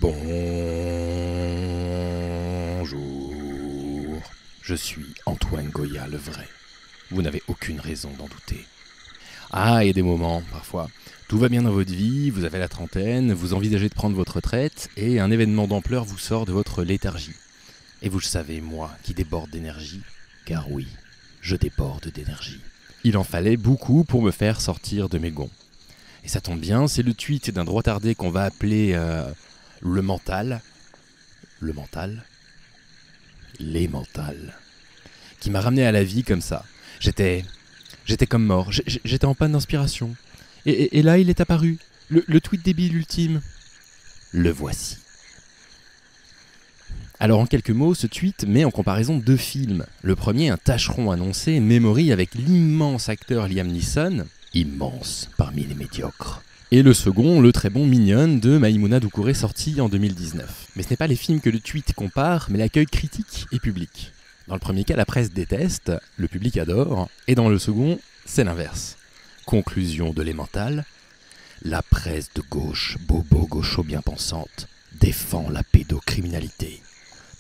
Bonjour, je suis Antoine Goya le vrai. Vous n'avez aucune raison d'en douter. Ah, il y a des moments, parfois. Tout va bien dans votre vie, vous avez la trentaine, vous envisagez de prendre votre retraite, et un événement d'ampleur vous sort de votre léthargie. Et vous le savez, moi, qui déborde d'énergie, car oui, je déborde d'énergie. Il en fallait beaucoup pour me faire sortir de mes gonds. Et ça tombe bien, c'est le tweet d'un droitardé qu'on va appeler le mental. Le mental. Les mentales. Qui m'a ramené à la vie comme ça. J'étais comme mort, j'étais en panne d'inspiration. Et là, il est apparu, le tweet débile ultime. Le voici. Alors en quelques mots, ce tweet met en comparaison deux films. Le premier, un tâcheron annoncé, Memory avec l'immense acteur Liam Neeson, immense parmi les médiocres. Et le second, le très bon Mignonne de Maïmouna Doucouré sorti en 2019. Mais ce n'est pas les films que le tweet compare, mais l'accueil critique et public. Dans le premier cas, la presse déteste, le public adore, et dans le second, c'est l'inverse. Conclusion de l'Emmental, la presse de gauche, bobo gaucho bien pensante, défend la pédocriminalité.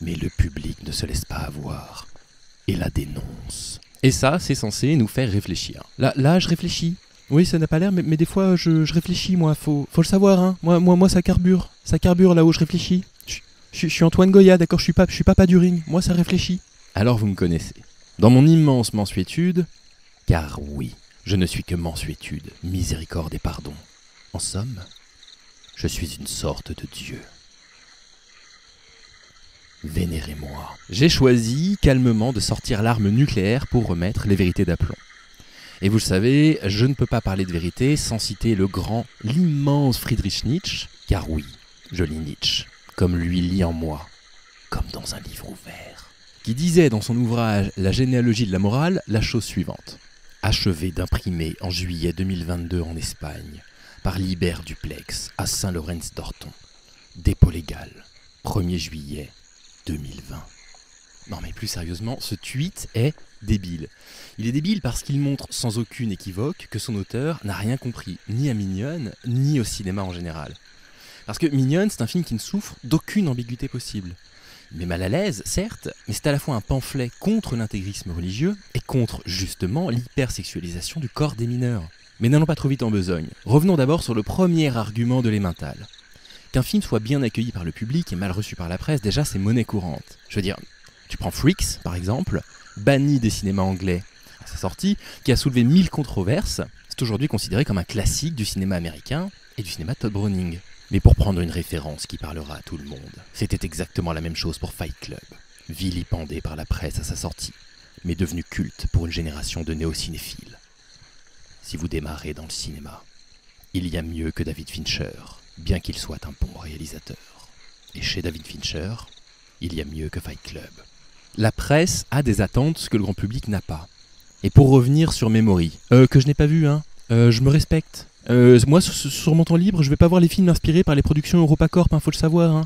Mais le public ne se laisse pas avoir et la dénonce. Et ça, c'est censé nous faire réfléchir. Là, je réfléchis. Oui, ça n'a pas l'air, mais des fois, je réfléchis, moi. Faut le savoir, hein. Moi, ça carbure. Ça carbure là où je réfléchis. Je suis Antoine Goya, d'accord, je suis Papa du Ring. Moi, ça réfléchit. Alors, vous me connaissez. Dans mon immense mansuétude, car oui, je ne suis que mansuétude, miséricorde et pardon. En somme, je suis une sorte de Dieu. Vénérez-moi. J'ai choisi calmement de sortir l'arme nucléaire pour remettre les vérités d'aplomb. Et vous le savez, je ne peux pas parler de vérité sans citer le grand, l'immense Friedrich Nietzsche, car oui, je lis Nietzsche, comme lui lit en moi, comme dans un livre ouvert, qui disait dans son ouvrage La généalogie de la morale la chose suivante. Achevé d'imprimer en juillet 2022 en Espagne, par Libert Duplex à Saint-Laurens-d'Orton, dépôt légal, 1er juillet 2020. Non mais plus sérieusement, ce tweet est débile. Il est débile parce qu'il montre sans aucune équivoque que son auteur n'a rien compris, ni à Mignonne, ni au cinéma en général. Parce que Mignonne, c'est un film qui ne souffre d'aucune ambiguïté possible. Il met mal à l'aise, certes, mais c'est à la fois un pamphlet contre l'intégrisme religieux et contre, justement, l'hypersexualisation du corps des mineurs. Mais n'allons pas trop vite en besogne. Revenons d'abord sur le premier argument de l'Emmental. Qu'un film soit bien accueilli par le public et mal reçu par la presse, déjà c'est monnaie courante. Je veux dire, tu prends Freaks, par exemple, banni des cinémas anglais à sa sortie, qui a soulevé 1000 controverses, c'est aujourd'hui considéré comme un classique du cinéma américain et du cinéma Todd Browning. Mais pour prendre une référence qui parlera à tout le monde, c'était exactement la même chose pour Fight Club, vilipendé par la presse à sa sortie, mais devenu culte pour une génération de néo-cinéphiles. Si vous démarrez dans le cinéma, il y a mieux que David Fincher, bien qu'il soit un bon réalisateur. Et chez David Fincher, il y a mieux que Fight Club. La presse a des attentes que le grand public n'a pas. Et pour revenir sur Memory, que je n'ai pas vu, hein, je me respecte. Moi, sur mon temps libre, je vais pas voir les films inspirés par les productions EuropaCorp, hein, faut le savoir. Hein.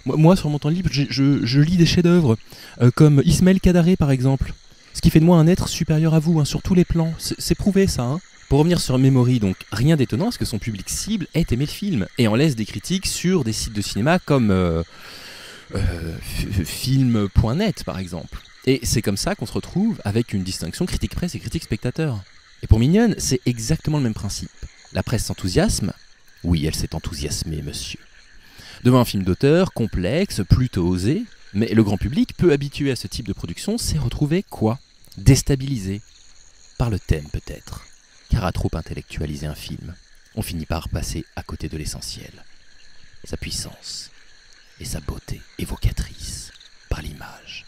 Moi, sur mon temps libre, je lis des chefs-d'œuvre, comme Ismaël Kadare par exemple. Ce qui fait de moi un être supérieur à vous, hein, sur tous les plans. C'est prouvé ça, hein. Pour revenir sur Memory, donc, rien d'étonnant à ce que son public cible ait aimé le film, et en laisse des critiques sur des sites de cinéma comme film.net par exemple. Et c'est comme ça qu'on se retrouve avec une distinction critique presse et critique spectateur. Et pour Mignonne, c'est exactement le même principe. La presse s'enthousiasme. Oui, elle s'est enthousiasmée, monsieur. Devant un film d'auteur, complexe, plutôt osé, mais le grand public, peu habitué à ce type de production, s'est retrouvé quoi? Déstabilisé. Par le thème peut-être. Car à trop intellectualiser un film, on finit par passer à côté de l'essentiel. Sa puissance et sa beauté évocatrice par l'image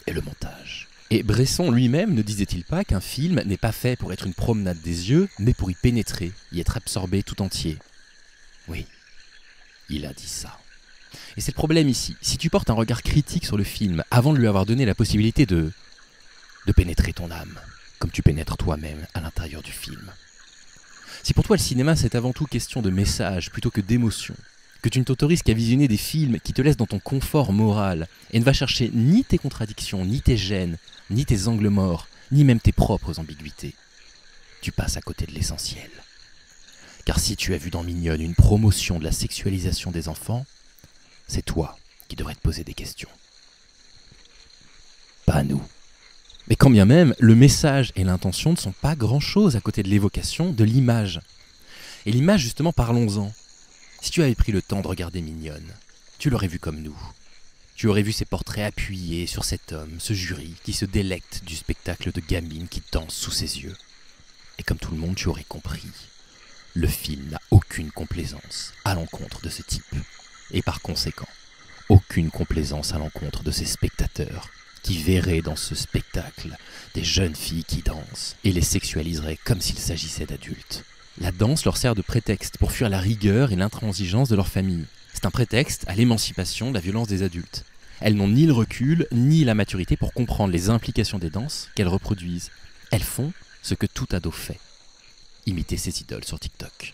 et le montage. Et Bresson lui-même ne disait-il pas qu'un film n'est pas fait pour être une promenade des yeux, mais pour y pénétrer, y être absorbé tout entier? Oui, il a dit ça. Et c'est le problème ici. Si tu portes un regard critique sur le film avant de lui avoir donné la possibilité de pénétrer ton âme, comme tu pénètres toi-même à l'intérieur du film. Si pour toi le cinéma c'est avant tout question de message plutôt que d'émotion, que tu ne t'autorises qu'à visionner des films qui te laissent dans ton confort moral et ne va chercher ni tes contradictions, ni tes gênes, ni tes angles morts, ni même tes propres ambiguïtés, tu passes à côté de l'essentiel. Car si tu as vu dans Mignonne une promotion de la sexualisation des enfants, c'est toi qui devrais te poser des questions. Pas nous. Mais quand bien même, le message et l'intention ne sont pas grand-chose à côté de l'évocation de l'image. Et l'image, justement, parlons-en. Si tu avais pris le temps de regarder Mignonne, tu l'aurais vu comme nous. Tu aurais vu ces portraits appuyés sur cet homme, ce jury, qui se délecte du spectacle de gamine qui danse sous ses yeux. Et comme tout le monde, tu aurais compris. Le film n'a aucune complaisance à l'encontre de ce type. Et par conséquent, aucune complaisance à l'encontre de ses spectateurs, qui verraient dans ce spectacle des jeunes filles qui dansent et les sexualiseraient comme s'il s'agissait d'adultes. La danse leur sert de prétexte pour fuir la rigueur et l'intransigeance de leur famille. C'est un prétexte à l'émancipation de la violence des adultes. Elles n'ont ni le recul, ni la maturité pour comprendre les implications des danses qu'elles reproduisent. Elles font ce que tout ado fait. Imitez ces idoles sur TikTok.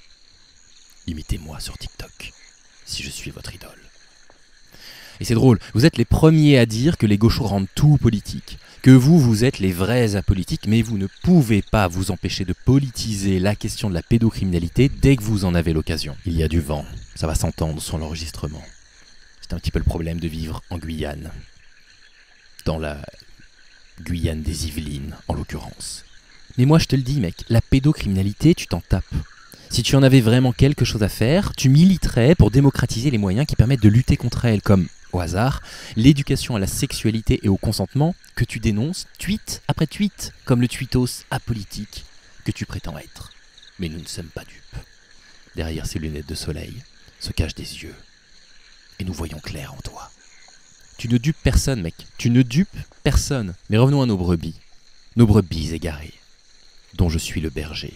Imitez-moi sur TikTok, si je suis votre idole. Et c'est drôle, vous êtes les premiers à dire que les gauchos rendent tout politique, que vous êtes les vrais apolitiques, mais vous ne pouvez pas vous empêcher de politiser la question de la pédocriminalité dès que vous en avez l'occasion. Il y a du vent, ça va s'entendre sur l'enregistrement. C'est un petit peu le problème de vivre en Guyane. Dans la Guyane des Yvelines, en l'occurrence. Mais moi je te le dis mec, la pédocriminalité tu t'en tapes. Si tu en avais vraiment quelque chose à faire, tu militerais pour démocratiser les moyens qui permettent de lutter contre elle, comme, au hasard, l'éducation à la sexualité et au consentement que tu dénonces tweet après tweet, comme le tweetos apolitique que tu prétends être. Mais nous ne sommes pas dupes. Derrière ces lunettes de soleil se cachent des yeux. Et nous voyons clair en toi. Tu ne dupes personne mec, tu ne dupes personne. Mais revenons à nos brebis égarées, dont je suis le berger,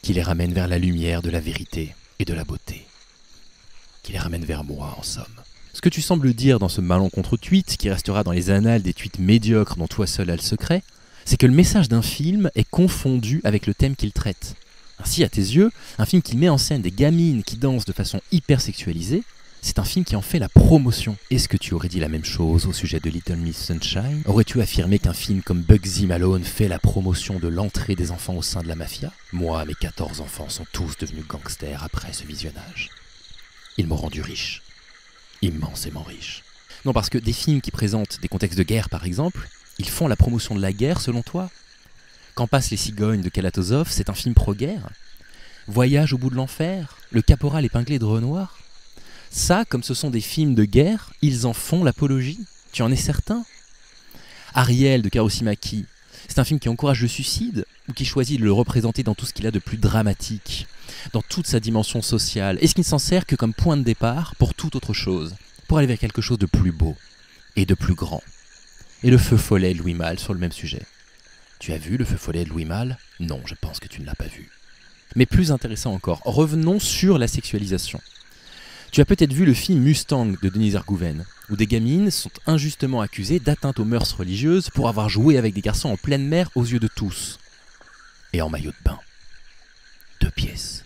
qui les ramène vers la lumière de la vérité et de la beauté. Qui les ramène vers moi, en somme. Ce que tu sembles dire dans ce malencontreux tweet, qui restera dans les annales des tweets médiocres dont toi seul as le secret, c'est que le message d'un film est confondu avec le thème qu'il traite. Ainsi, à tes yeux, un film qui met en scène des gamines qui dansent de façon hyper sexualisée, c'est un film qui en fait la promotion. Est-ce que tu aurais dit la même chose au sujet de Little Miss Sunshine? Aurais-tu affirmé qu'un film comme Bugsy Malone fait la promotion de l'entrée des enfants au sein de la mafia? Moi, mes 14 enfants sont tous devenus gangsters après ce visionnage. Ils m'ont rendu riche. Immensément riche. Non, parce que des films qui présentent des contextes de guerre, par exemple, ils font la promotion de la guerre, selon toi? Quand passent les cigognes de Kalatozov, c'est un film pro-guerre? Voyage au bout de l'enfer? Le caporal épinglé de Renoir? Ça, comme ce sont des films de guerre, ils en font l'apologie. Tu en es certain? Ariel de Kaurismäki, c'est un film qui encourage le suicide ou qui choisit de le représenter dans tout ce qu'il a de plus dramatique, dans toute sa dimension sociale? Est-ce qu'il ne s'en sert que comme point de départ pour toute autre chose, pour aller vers quelque chose de plus beau et de plus grand? Et le feu follet de Louis Malle sur le même sujet. Tu as vu le feu follet de Louis Malle? Non, je pense que tu ne l'as pas vu. Mais plus intéressant encore, revenons sur la sexualisation. Tu as peut-être vu le film Mustang de Denise Ergouven, où des gamines sont injustement accusées d'atteinte aux mœurs religieuses pour avoir joué avec des garçons en pleine mer aux yeux de tous. Et en maillot de bain. 2 pièces.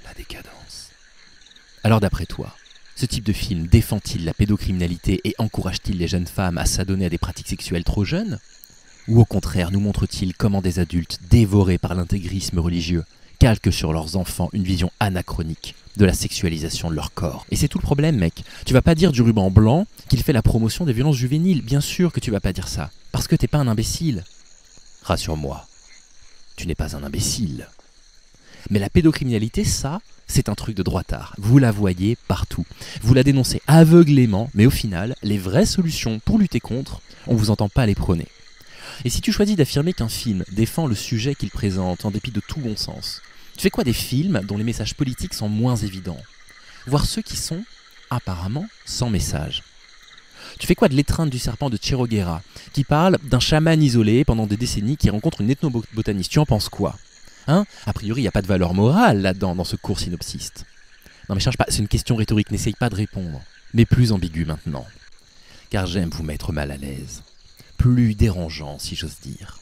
La décadence. Alors d'après toi, ce type de film défend-il la pédocriminalité et encourage-t-il les jeunes femmes à s'adonner à des pratiques sexuelles trop jeunes? Ou au contraire nous montre-t-il comment des adultes dévorés par l'intégrisme religieux calquent sur leurs enfants une vision anachronique de la sexualisation de leur corps? Et c'est tout le problème mec, tu vas pas dire du ruban blanc qu'il fait la promotion des violences juvéniles, bien sûr que tu vas pas dire ça, parce que t'es pas un imbécile. Rassure-moi, tu n'es pas un imbécile. Mais la pédocriminalité, ça, c'est un truc de droitard. Vous la voyez partout. Vous la dénoncez aveuglément, mais au final, les vraies solutions pour lutter contre, on vous entend pas les prôner. Et si tu choisis d'affirmer qu'un film défend le sujet qu'il présente en dépit de tout bon sens, tu fais quoi des films dont les messages politiques sont moins évidents, voire ceux qui sont, apparemment, sans message? Tu fais quoi de L'étreinte du serpent de Che Guevara, qui parle d'un chaman isolé pendant des décennies qui rencontre une ethnobotaniste? Tu en penses quoi? Hein? A priori, il n'y a pas de valeur morale là-dedans, dans ce court synopsiste. Non mais cherche pas, c'est une question rhétorique, n'essaye pas de répondre. Mais plus ambigu maintenant. Car j'aime vous mettre mal à l'aise. Plus dérangeant, si j'ose dire.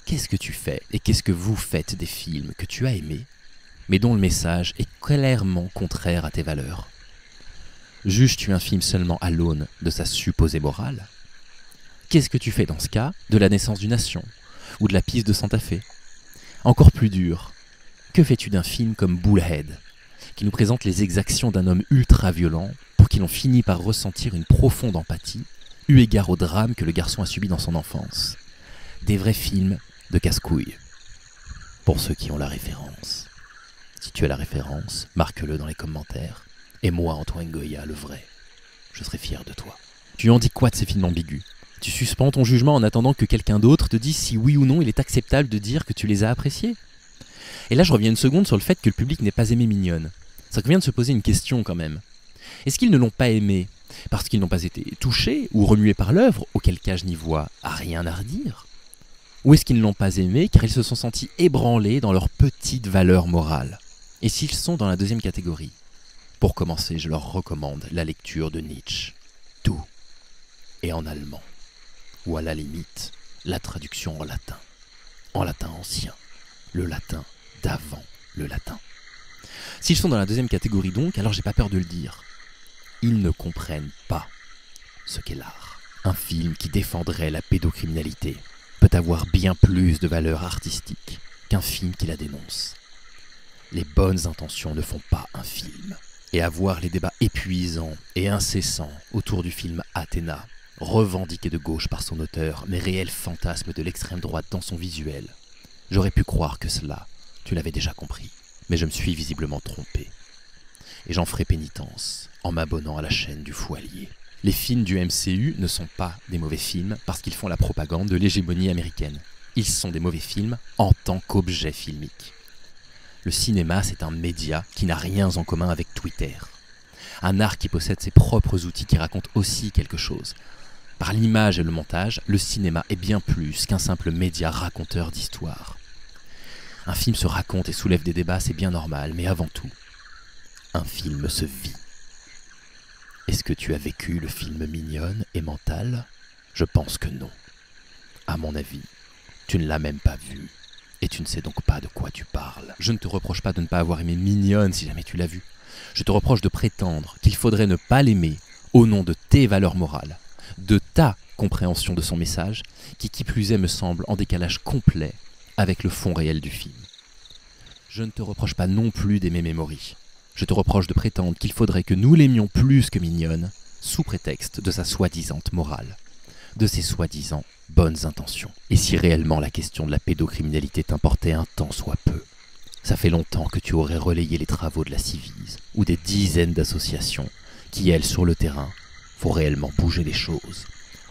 Qu'est-ce que tu fais et qu'est-ce que vous faites des films que tu as aimés, mais dont le message est clairement contraire à tes valeurs? Juges-tu un film seulement à l'aune de sa supposée morale? Qu'est-ce que tu fais dans ce cas de La naissance d'une nation ou de La piste de Santa Fe? Encore plus dur, que fais-tu d'un film comme Bullhead, qui nous présente les exactions d'un homme ultra-violent pour qui l'on finit par ressentir une profonde empathie, eu égard au drame que le garçon a subi dans son enfance. Des vrais films de casse-couilles. Pour ceux qui ont la référence. Si tu as la référence, marque-le dans les commentaires. Et moi, Antoine Goya, le vrai, je serai fier de toi. Tu en dis quoi de ces films ambigus ? Tu suspends ton jugement en attendant que quelqu'un d'autre te dise si oui ou non il est acceptable de dire que tu les as appréciés ? Et là, je reviens une seconde sur le fait que le public n'ait pas aimé Mignonne. Ça convient de se poser une question quand même. Est-ce qu'ils ne l'ont pas aimé parce qu'ils n'ont pas été touchés ou remués par l'œuvre, auquel cas je n'y vois rien à redire ? Ou est-ce qu'ils ne l'ont pas aimé car ils se sont sentis ébranlés dans leur petite valeur morale ? Et s'ils sont dans la deuxième catégorie ? Pour commencer, je leur recommande la lecture de Nietzsche. Tout. Et en allemand. Ou à la limite, la traduction en latin. En latin ancien. Le latin d'avant le latin. S'ils sont dans la deuxième catégorie donc, alors j'ai pas peur de le dire. Ils ne comprennent pas ce qu'est l'art. Un film qui défendrait la pédocriminalité peut avoir bien plus de valeur artistique qu'un film qui la dénonce. Les bonnes intentions ne font pas un film. Et à voir les débats épuisants et incessants autour du film Athéna, revendiqué de gauche par son auteur, mais réel fantasme de l'extrême droite dans son visuel, j'aurais pu croire que cela, tu l'avais déjà compris. Mais je me suis visiblement trompé. Et j'en ferai pénitence en m'abonnant à la chaîne du Fou Allié. Les films du MCU ne sont pas des mauvais films parce qu'ils font la propagande de l'hégémonie américaine. Ils sont des mauvais films en tant qu'objet filmique. Le cinéma, c'est un média qui n'a rien en commun avec Twitter. Un art qui possède ses propres outils qui racontent aussi quelque chose. Par l'image et le montage, le cinéma est bien plus qu'un simple média raconteur d'histoire. Un film se raconte et soulève des débats, c'est bien normal, mais avant tout, un film se vit. Est-ce que tu as vécu le film Mignonne et Mental ? Je pense que non. À mon avis, tu ne l'as même pas vu. Et tu ne sais donc pas de quoi tu parles. Je ne te reproche pas de ne pas avoir aimé Mignonne si jamais tu l'as vu. Je te reproche de prétendre qu'il faudrait ne pas l'aimer au nom de tes valeurs morales, de ta compréhension de son message, qui plus est me semble en décalage complet avec le fond réel du film. Je ne te reproche pas non plus d'aimer Memory. Je te reproche de prétendre qu'il faudrait que nous l'aimions plus que Mignonne, sous prétexte de sa soi-disant morale, de ses soi-disant bonnes intentions. Et si réellement la question de la pédocriminalité t'importait un tant soit peu, ça fait longtemps que tu aurais relayé les travaux de la Civise ou des dizaines d'associations qui, elles, sur le terrain, font réellement bouger les choses,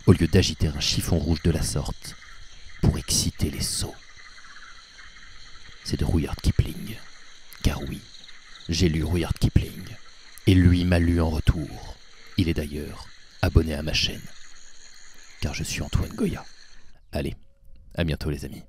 au lieu d'agiter un chiffon rouge de la sorte pour exciter les sots. C'est de Rudyard Kipling. Car oui, j'ai lu Rudyard Kipling, et lui m'a lu en retour. Il est d'ailleurs abonné à ma chaîne. Car je suis Antoine Goya. Allez, à bientôt les amis.